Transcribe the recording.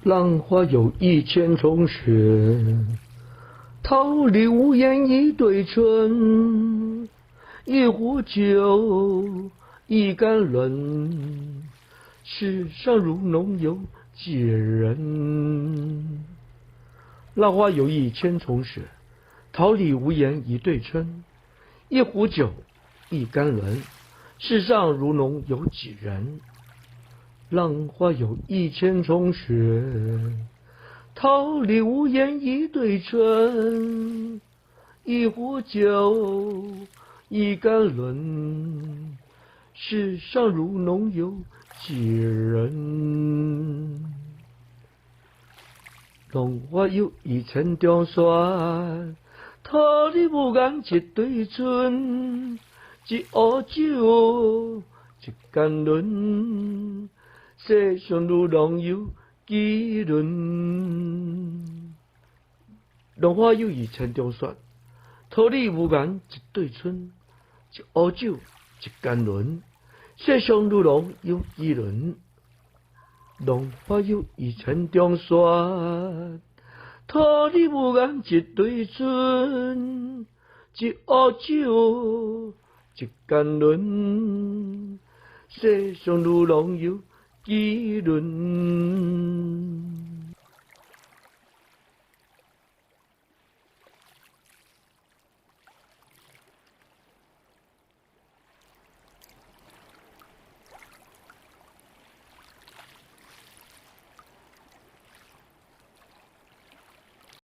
浪花有一千重雪，桃李无言一对春。一壶酒，一竿轮，世上如侬有几人？浪花有一千重雪，桃李无言一对春。一壶酒，一竿轮，世上如侬有几人？浪花有一千重雪，桃李无言一对春。一壶酒，一竿轮，世上如侬有几人？浪花有一千重雪，桃李无言一对春。一壶酒，一竿轮，世上如侬有几人？浪花有一千重雪，桃李无言一对春。一壶酒，一竿轮，世上如侬有几人？浪花有一千重雪，桃李无言一对春。一壶酒，一竿轮，世上如侬有几人？